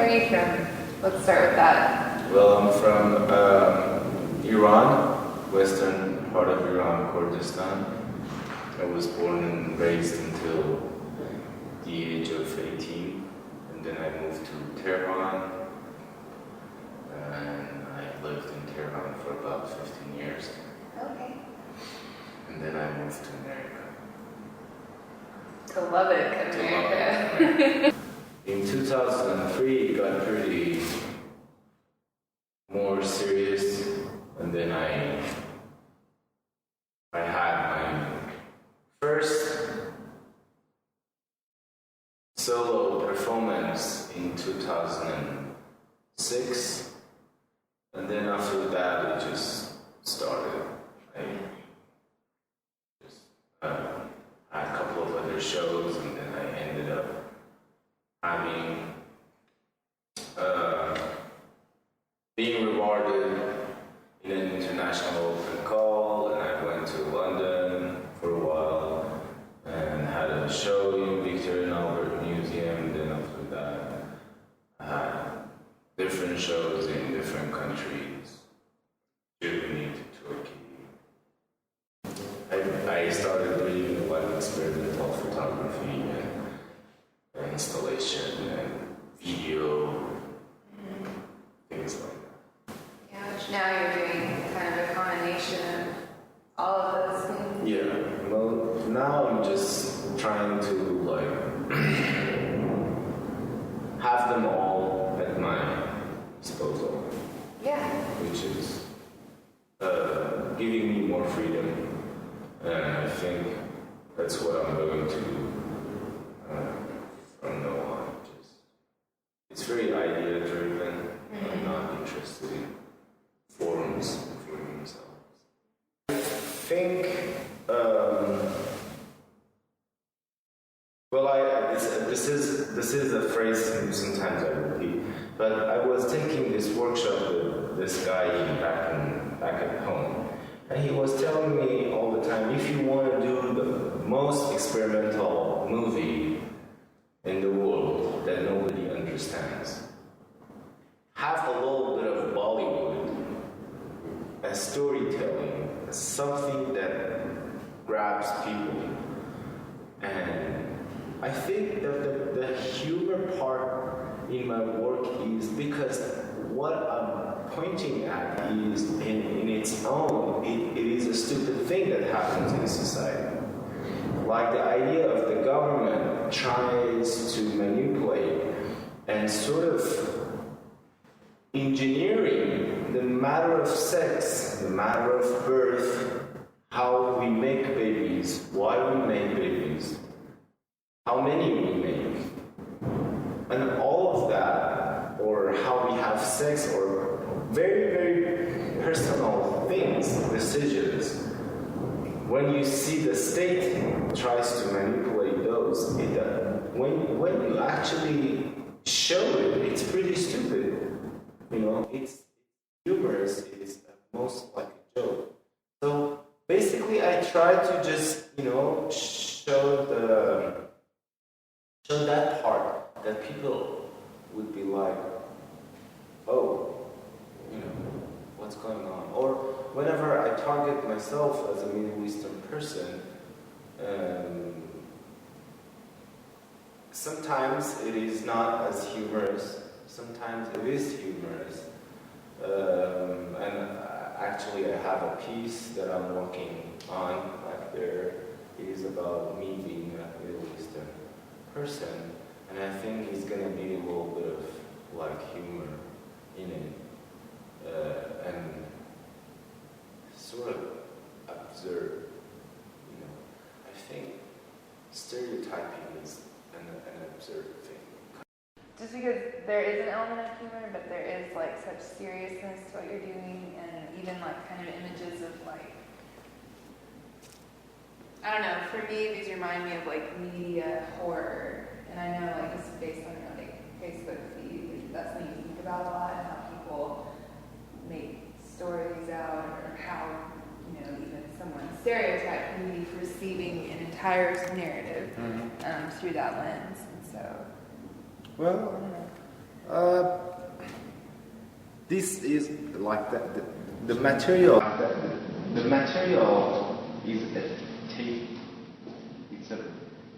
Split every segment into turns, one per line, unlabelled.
Where are you from? Let's start with that.
Well, I'm from Iran, western part of Iran, Kurdistan. I was born and raised until the age of 18, and then I moved to Tehran, and I lived in Tehran for about 15 years.
Okay.
And then I moved to America.
To Lubbock, America.
In 2003, it got pretty more serious, and then I had my first solo performance in 2006, and then after that it just started. I just had a couple of other shows, and then I ended up having being rewarded in an international open call, and I went to London for a while and had a show in Victoria and Albert Museum. Then after that, I had different shows in different countries, Germany to Turkey. I started doing like experimental photography and installation and video, things like that.
Yeah, which now you're doing kind of a combination of all of those things.
Yeah, well, now I'm just trying to like have them all at my disposal.
Yeah.
Which is giving me more freedom, and I think that's what I'm going to do from now on. It's very idea driven. I'm not interested in forms for themselves. I think, this is a phrase sometimes I repeat, but I was taking this workshop with this guy back at home, and he was telling me all the time, if you want to do the most experimental movie in the world that nobody understands, have a little bit of Bollywood as storytelling, as something that grabs people. And I think that the humor part in my work is because what I'm pointing at is in its own, it is a stupid thing that happens in society. Like the idea of the government tries to manipulate and sort of engineering the matter of sex, the matter of birth, how we make babies, why we make babies, how many we make, and all of that, or how we have sex, or very, very personal things, decisions. When you see the state tries to manipulate those, when you actually show it, it's pretty stupid. You know, it's humorous, it's most like a joke. So basically I try to just, show that part that people would be like, oh, what's going on? Or whenever I target myself as a Middle Eastern person, sometimes it is not as humorous, sometimes it is humorous. And actually I have a piece that I'm working on back there. It is about me being a Middle Eastern person, and I think it's gonna be a little bit of like humor in it, and sort of absurd. I think stereotyping is an absurd thing.
Just because there is an element of humor, but there is like such seriousness to what you're doing, and even like kind of images of like, I don't know, for me these remind me of like media horror, and I know like this is based on your like Facebook feed, that's something you think about a lot, and how people make stories out, or how, even someone's stereotype can be receiving an entire narrative through that lens, and so.
Well, Uh, this is like the material. The material is a tape. It's a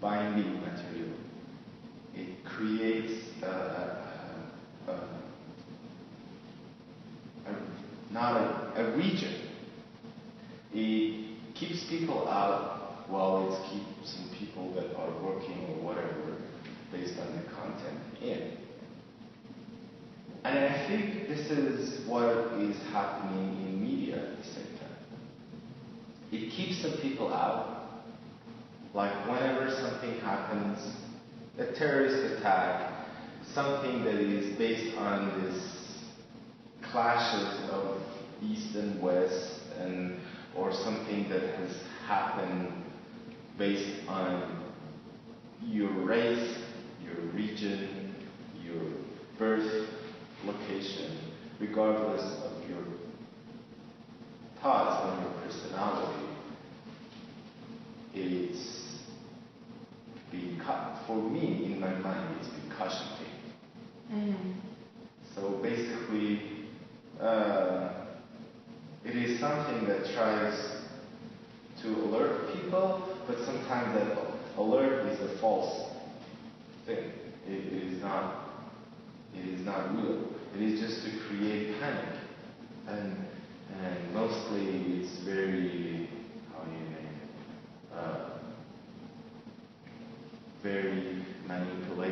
binding material. It creates not a region. It keeps people out while it keeps some people that are working or whatever based on the content in. And I think this is what is happening in media at the same time. It keeps some people out. Like whenever something happens, a terrorist attack, something that is based on this clashes of East and West, or something that has happened based on your race, your region, your birth location, regardless of your thoughts on your personality, it's been cut. For me, in my mind, it's been caution tape. So basically, it is something that tries to alert people, but sometimes that alert is a false thing. It is not real. It is just to create panic. And mostly it's very, how do you name it? Very manipulative.